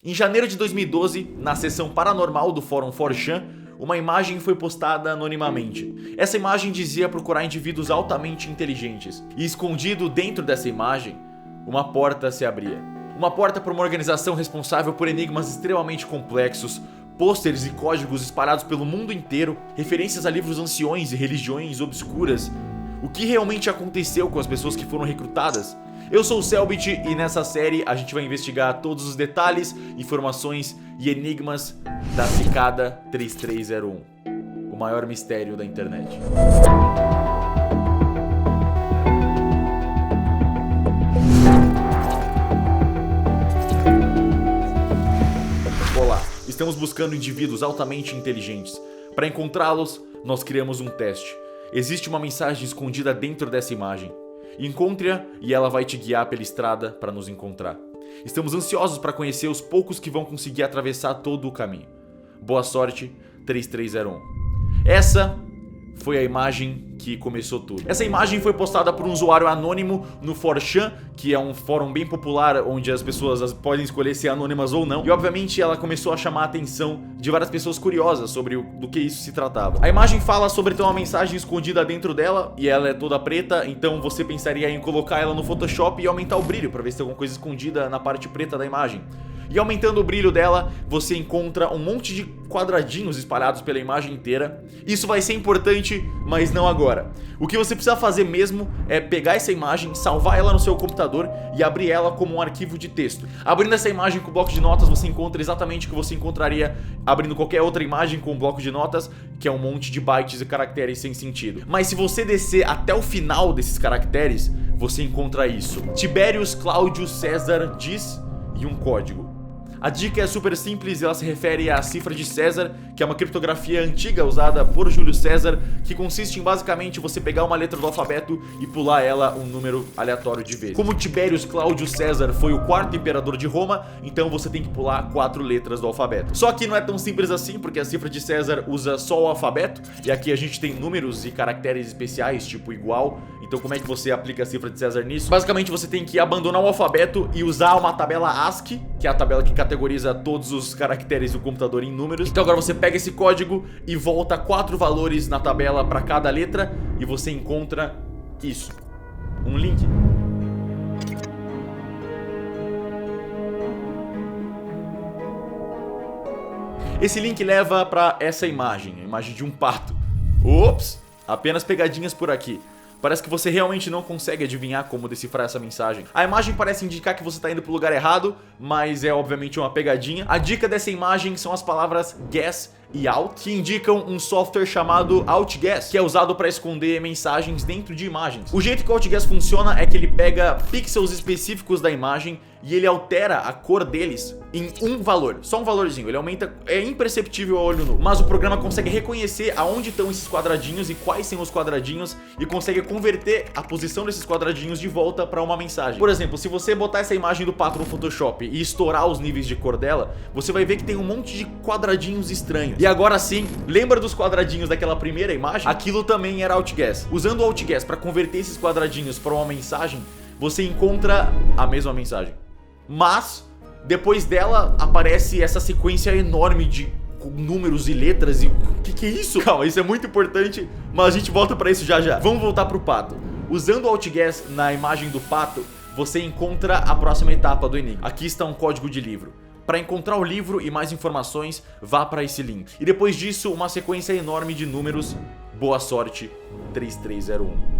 Em janeiro de 2012, na seção paranormal do fórum 4chan, uma imagem foi postada anonimamente. Essa imagem dizia procurar indivíduos altamente inteligentes, e escondido dentro dessa imagem, uma porta se abria. Uma porta para uma organização responsável por enigmas extremamente complexos, pôsteres e códigos espalhados pelo mundo inteiro, referências a livros anciões e religiões obscuras. O que realmente aconteceu com as pessoas que foram recrutadas? Eu sou o Selbit e nessa série a gente vai investigar todos os detalhes, informações e enigmas da Cicada 3301, o maior mistério da internet. Olá, estamos buscando indivíduos altamente inteligentes. Para encontrá-los, nós criamos um teste. Existe uma mensagem escondida dentro dessa imagem. Encontre-a e ela vai te guiar pela estrada para nos encontrar. Estamos ansiosos para conhecer os poucos que vão conseguir atravessar todo o caminho. Boa sorte, 3301. Essa foi a imagem que começou tudo. Essa imagem foi postada por um usuário anônimo no 4chan, que é um fórum bem popular onde as pessoas podem escolher ser anônimas ou não. E obviamente ela começou a chamar a atenção de várias pessoas curiosas sobre do que isso se tratava. A imagem fala sobre ter uma mensagem escondida dentro dela e ela é toda preta, então você pensaria em colocar ela no Photoshop e aumentar o brilho para ver se tem alguma coisa escondida na parte preta da imagem. E aumentando o brilho dela, você encontra um monte de quadradinhos espalhados pela imagem inteira. Isso vai ser importante, mas não agora. O que você precisa fazer mesmo é pegar essa imagem, salvar ela no seu computador e abrir ela como um arquivo de texto. Abrindo essa imagem com o bloco de notas, você encontra exatamente o que você encontraria abrindo qualquer outra imagem com um bloco de notas, que é um monte de bytes e caracteres sem sentido. Mas se você descer até o final desses caracteres, você encontra isso: Tiberius Cláudio César diz e um código. A dica é super simples e ela se refere à cifra de César, que é uma criptografia antiga usada por Júlio César, que consiste em basicamente você pegar uma letra do alfabeto e pular ela um número aleatório de vezes. Como Tiberius Cláudio César foi o quarto imperador de Roma, então você tem que pular 4 letras do alfabeto. Só que não é tão simples assim, porque a cifra de César usa só o alfabeto, e aqui a gente tem números e caracteres especiais, tipo igual. Então como é que você aplica a cifra de César nisso? Basicamente você tem que abandonar o alfabeto e usar uma tabela ASCII, que é a tabela que categoriza todos os caracteres do computador em números. Então agora você pega esse código e volta 4 valores na tabela para cada letra e você encontra isso, um link. Esse link leva para essa imagem, a imagem de um pato. Ops, apenas pegadinhas por aqui. Parece que você realmente não consegue adivinhar como decifrar essa mensagem. A imagem parece indicar que você está indo para o lugar errado, mas é obviamente uma pegadinha. A dica dessa imagem são as palavras guess e out, que indicam um software chamado OutGuess, que é usado para esconder mensagens dentro de imagens. O jeito que o OutGuess funciona é que ele pega pixels específicos da imagem e ele altera a cor deles em um valor, só um valorzinho. Ele aumenta, é imperceptível a olho nu, mas o programa consegue reconhecer aonde estão esses quadradinhos e quais são os quadradinhos e consegue converter a posição desses quadradinhos de volta para uma mensagem. Por exemplo, se você botar essa imagem do pato no Photoshop e estourar os níveis de cor dela, você vai ver que tem um monte de quadradinhos estranhos. E agora sim, lembra dos quadradinhos daquela primeira imagem? Aquilo também era OutGuess. Usando o OutGuess para converter esses quadradinhos para uma mensagem, você encontra a mesma mensagem. Mas depois dela aparece essa sequência enorme de números e letras. E o que é isso? Calma, isso é muito importante, mas a gente volta pra isso já já. Vamos voltar pro pato. Usando o OutGuess na imagem do pato, você encontra a próxima etapa do enigma. Aqui está um código de livro. Para encontrar o livro e mais informações, vá para esse link. E depois disso, uma sequência enorme de números. Boa sorte, 3301.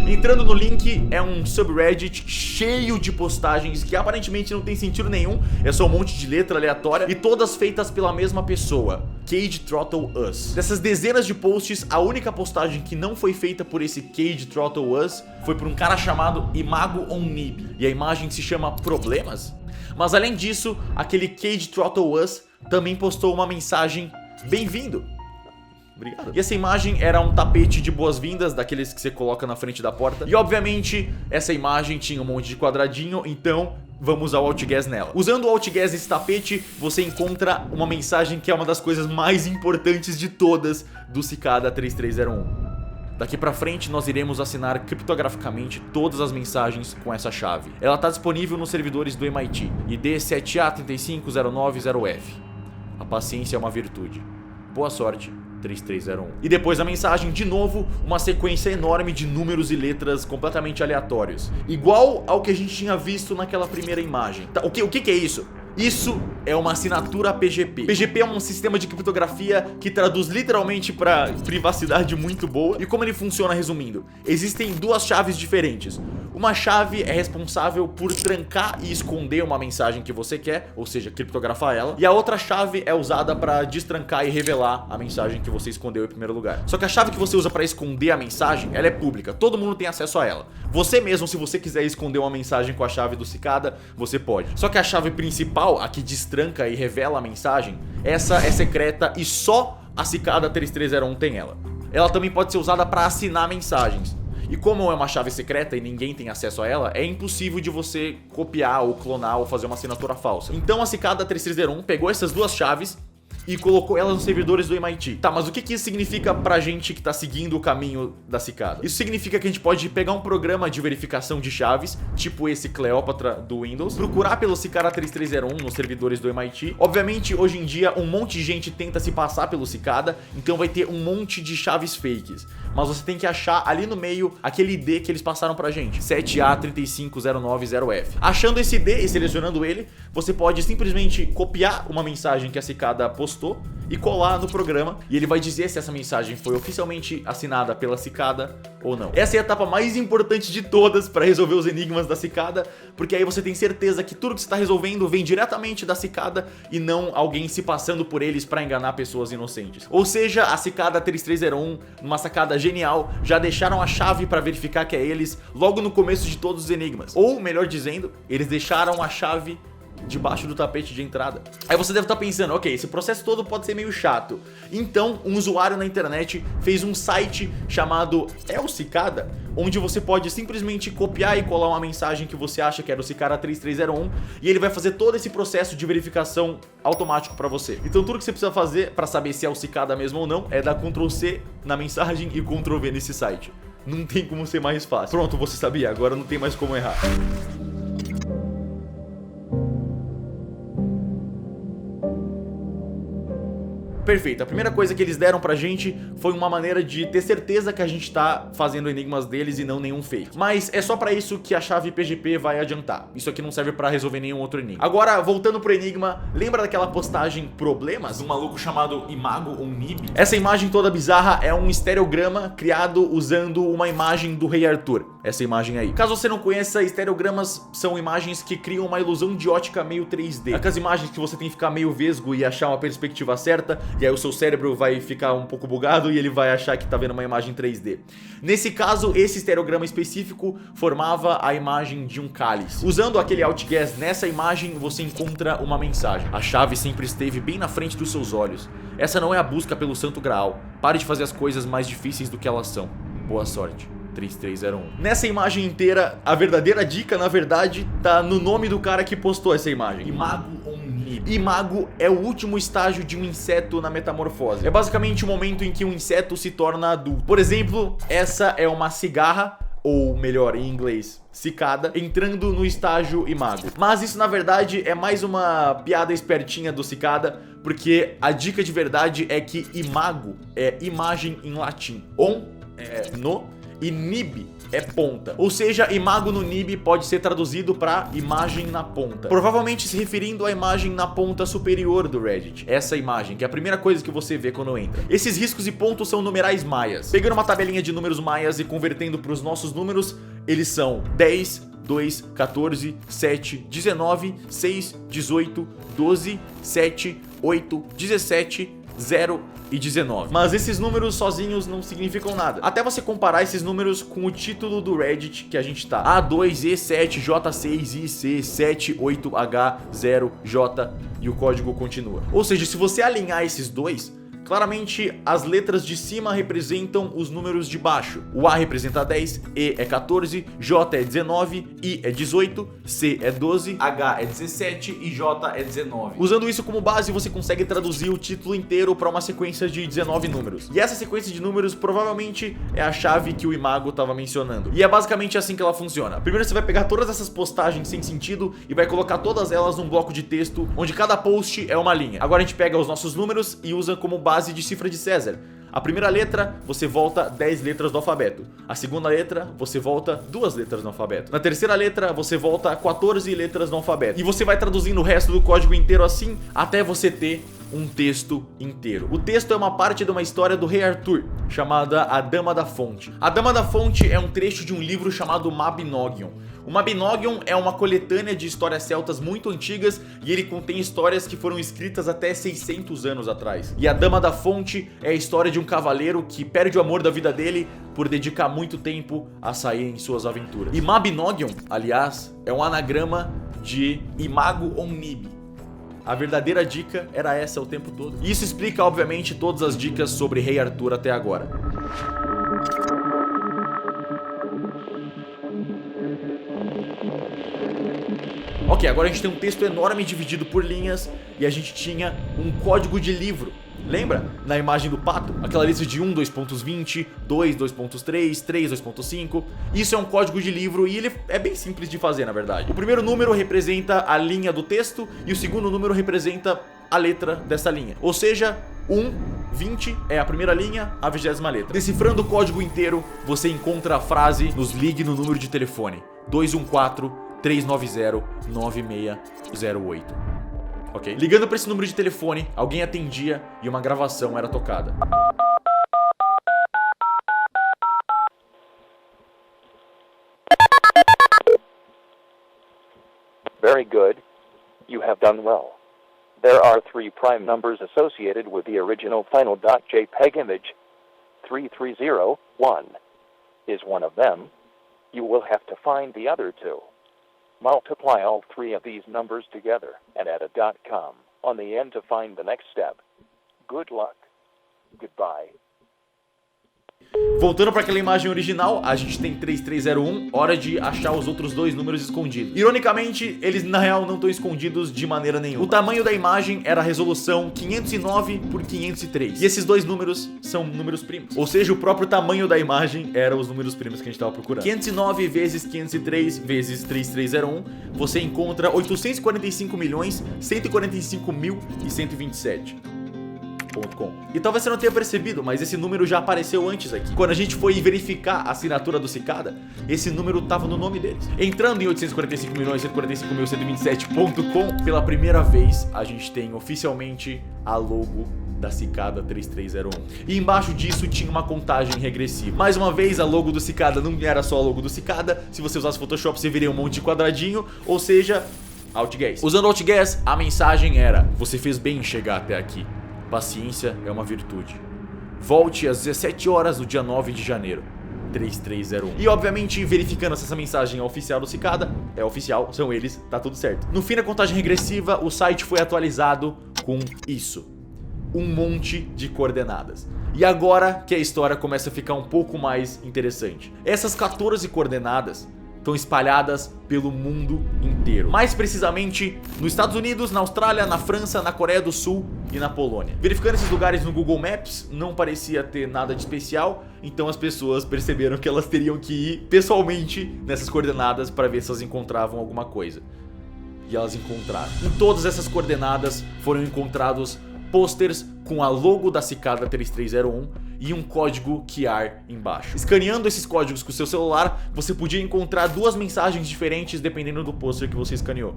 Entrando no link é um subreddit cheio de postagens que aparentemente não tem sentido nenhum, é só um monte de letra aleatória e todas feitas pela mesma pessoa, Cage Throttle Us. Dessas dezenas de posts, a única postagem que não foi feita por esse Cage Throttle Us foi por um cara chamado Imago Onib, e a imagem se chama Problemas? Mas além disso, aquele Cage Throttle Us também postou uma mensagem Bem-vindo! Obrigado. E essa imagem era um tapete de boas-vindas, daqueles que você coloca na frente da porta. E obviamente, essa imagem tinha um monte de quadradinho, então vamos ao OutGuess nela. Usando o OutGuess nesse tapete, você encontra uma mensagem que é uma das coisas mais importantes de todas do Cicada 3301. Daqui pra frente nós iremos assinar criptograficamente todas as mensagens com essa chave. Ela está disponível nos servidores do MIT, ID 7A35090F. A paciência é uma virtude. Boa sorte, 3301. E depois da mensagem, de novo, uma sequência enorme de números e letras completamente aleatórios. Igual ao que a gente tinha visto naquela primeira imagem. Tá, o que é isso? Isso é uma assinatura PGP. PGP é um sistema de criptografia que traduz literalmente para privacidade muito boa. E como ele funciona, resumindo, existem duas chaves diferentes. Uma chave é responsável por trancar e esconder uma mensagem que você quer, ou seja, criptografar ela. E a outra chave é usada para destrancar e revelar a mensagem que você escondeu em primeiro lugar. Só que a chave que você usa para esconder a mensagem, ela é pública. Todo mundo tem acesso a ela. Você mesmo, se você quiser esconder uma mensagem com a chave do Cicada, você pode. Só que a chave principal, a que destranca e revela a mensagem, essa é secreta e só a Cicada 3301 tem ela. Ela também pode ser usada para assinar mensagens. E como é uma chave secreta e ninguém tem acesso a ela, é impossível de você copiar ou clonar ou fazer uma assinatura falsa. Então a Cicada 3301 pegou essas duas chaves e colocou elas nos servidores do MIT. Tá, mas o que isso significa pra gente que tá seguindo o caminho da Cicada? Isso significa que a gente pode pegar um programa de verificação de chaves, tipo esse Cleópatra do Windows, procurar pelo Cicada 3301 nos servidores do MIT. Obviamente, hoje em dia, um monte de gente tenta se passar pelo Cicada, então vai ter um monte de chaves fakes. Mas você tem que achar ali no meio aquele ID que eles passaram pra gente, 7A35090F. Achando esse ID e selecionando ele, você pode simplesmente copiar uma mensagem que a Cicada postou e colar no programa, e ele vai dizer se essa mensagem foi oficialmente assinada pela Cicada ou não. Essa é a etapa mais importante de todas para resolver os enigmas da Cicada, porque aí você tem certeza que tudo que você está resolvendo vem diretamente da Cicada e não alguém se passando por eles para enganar pessoas inocentes. Ou seja, a Cicada 3301, numa sacada genial, já deixaram a chave para verificar que é eles logo no começo de todos os enigmas. Ou, melhor dizendo, eles deixaram a chave debaixo do tapete de entrada. Aí você deve estar pensando, ok, esse processo todo pode ser meio chato. Então, um usuário na internet fez um site chamado El Cicada, onde você pode simplesmente copiar e colar uma mensagem que você acha que era o Cicada 3301 e ele vai fazer todo esse processo de verificação automático para você. Então tudo que você precisa fazer para saber se é o Cicada mesmo ou não é dar Ctrl+C na mensagem e Ctrl+V nesse site. Não tem como ser mais fácil. Pronto, você sabia, agora não tem mais como errar. Perfeito, a primeira coisa que eles deram pra gente foi uma maneira de ter certeza que a gente tá fazendo enigmas deles e não nenhum fake. Mas é só pra isso que a chave PGP vai adiantar. Isso aqui não serve pra resolver nenhum outro enigma. Agora, voltando pro enigma, lembra daquela postagem Problemas? Um maluco chamado Imago ou Nib? Essa imagem toda bizarra é um estereograma criado usando uma imagem do Rei Arthur. Essa imagem aí. Caso você não conheça, estereogramas são imagens que criam uma ilusão de ótica meio 3D. Aquelas imagens que você tem que ficar meio vesgo e achar uma perspectiva certa, e aí o seu cérebro vai ficar um pouco bugado e ele vai achar que tá vendo uma imagem 3D. Nesse caso, esse estereograma específico formava a imagem de um cálice. Usando aquele outguess nessa imagem, você encontra uma mensagem. A chave sempre esteve bem na frente dos seus olhos. Essa não é a busca pelo Santo Graal. Pare de fazer as coisas mais difíceis do que elas são. Boa sorte. 3301. Nessa imagem inteira, a verdadeira dica, na verdade, tá no nome do cara que postou essa imagem. Imago ou Nib. Imago é o último estágio de um inseto na metamorfose. É basicamente o momento em que um inseto se torna adulto. Por exemplo, essa é uma cigarra, ou melhor, em inglês, cicada, entrando no estágio Imago. Mas isso na verdade é mais uma piada espertinha do Cicada, porque a dica de verdade é que Imago é imagem em latim. On é no e Nib é ponta. Ou seja, imago no Nib pode ser traduzido para imagem na ponta. Provavelmente se referindo à imagem na ponta superior do Reddit. Essa imagem, que é a primeira coisa que você vê quando entra. Esses riscos e pontos são numerais maias. Pegando uma tabelinha de números maias e convertendo para os nossos números, eles são 10, 2, 14, 7, 19, 6, 18, 12, 7, 8, 17, 0 e 19. Mas esses números sozinhos não significam nada. Até você comparar esses números com o título do Reddit que a gente tá. A2E7J6IC78H0J e o código continua. Ou seja, se você alinhar esses dois, Claramente, as letras de cima representam os números de baixo. O A representa 10, E é 14, J é 19, I é 18, C é 12, H é 17 e J é 19. Usando isso como base, você consegue traduzir o título inteiro para uma sequência de 19 números. E essa sequência de números provavelmente é a chave que o Imago estava mencionando. E é basicamente assim que ela funciona. Primeiro você vai pegar todas essas postagens sem sentido e vai colocar todas elas num bloco de texto, onde cada post é uma linha. Agora a gente pega os nossos números e usa como base de cifra de César. A primeira letra, você volta 10 letras do alfabeto. A segunda letra, você volta 2 letras no alfabeto. Na terceira letra, você volta 14 letras no alfabeto. E você vai traduzindo o resto do código inteiro assim, até você ter um texto inteiro. O texto é uma parte de uma história do rei Arthur, chamada A Dama da Fonte. A Dama da Fonte é um trecho de um livro chamado Mabinogion. O Mabinogion é uma coletânea de histórias celtas muito antigas e ele contém histórias que foram escritas até 600 anos atrás. E a Dama da Fonte é a história de um cavaleiro que perde o amor da vida dele por dedicar muito tempo a sair em suas aventuras. E Mabinogion, aliás, é um anagrama de Imago Omnibi. A verdadeira dica era essa o tempo todo. E isso explica, obviamente, todas as dicas sobre Rei Arthur até agora. Ok, agora a gente tem um texto enorme dividido por linhas e a gente tinha um código de livro. Lembra? Na imagem do pato? Aquela lista de 1, 2.20, 2, 2.3, 3, 2.5. Isso é um código de livro e ele é bem simples de fazer, na verdade. O primeiro número representa a linha do texto e o segundo número representa a letra dessa linha. Ou seja, 1, 20 é a primeira linha, a 20ª letra. Decifrando o código inteiro, você encontra a frase "nos ligue no número de telefone 214-390-9608. Ok? Ligando para esse número de telefone, alguém atendia e uma gravação era tocada. Very good. You have done well. There are 3 prime numbers associated with the original final .jpeg image. 3301 is one of them. You will have to find the other 2. Multiply all 3 of these numbers together and add a .com on the end to find the next step. Good luck. Goodbye. Voltando para aquela imagem original, a gente tem 3301, hora de achar os outros 2 números escondidos. Ironicamente, eles na real não estão escondidos de maneira nenhuma. O tamanho da imagem era a resolução 509 por 503. E esses 2 números são números primos. Ou seja, o próprio tamanho da imagem era os números primos que a gente estava procurando. 509 vezes 503 vezes 3301, você encontra 845.145.127. E talvez você não tenha percebido, mas esse número já apareceu antes aqui. Quando a gente foi verificar a assinatura do Cicada, esse número estava no nome deles. Entrando em 845.145.127.com, pela primeira vez a gente tem oficialmente a logo da Cicada 3301. E embaixo disso tinha uma contagem regressiva. Mais uma vez, a logo do Cicada não era só a logo do Cicada. Se você usasse Photoshop, você veria um monte de quadradinho, ou seja, Outgas. Usando Outgas, a mensagem era: você fez bem em chegar até aqui. Paciência é uma virtude. Volte às 17 horas do dia 9 de janeiro. 3301. E obviamente, verificando se essa mensagem é oficial do Cicada, é oficial, são eles, tá tudo certo. No fim da contagem regressiva, o site foi atualizado com isso: um monte de coordenadas. E agora que a história começa a ficar um pouco mais interessante. Essas 14 coordenadas estão espalhadas pelo mundo inteiro. Mais precisamente nos Estados Unidos, na Austrália, na França, na Coreia do Sul e na Polônia. Verificando esses lugares no Google Maps, não parecia ter nada de especial, então as pessoas perceberam que elas teriam que ir pessoalmente nessas coordenadas para ver se elas encontravam alguma coisa. E elas encontraram. Em todas essas coordenadas foram encontrados posters com a logo da Cicada 3301 e um código QR embaixo. Escaneando esses códigos com o seu celular, você podia encontrar 2 mensagens diferentes dependendo do pôster que você escaneou.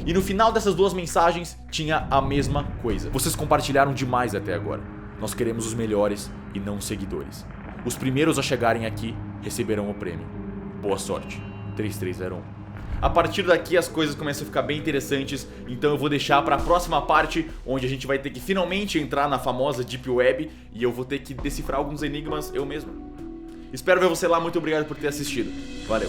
E no final dessas 2 mensagens tinha a mesma coisa: vocês compartilharam demais até agora. Nós queremos os melhores e não os seguidores. Os primeiros a chegarem aqui receberão o prêmio. Boa sorte, 3301. A partir daqui as coisas começam a ficar bem interessantes, então eu vou deixar para a próxima parte, onde a gente vai ter que finalmente entrar na famosa Deep Web e eu vou ter que decifrar alguns enigmas eu mesmo. Espero ver você lá, muito obrigado por ter assistido. Valeu!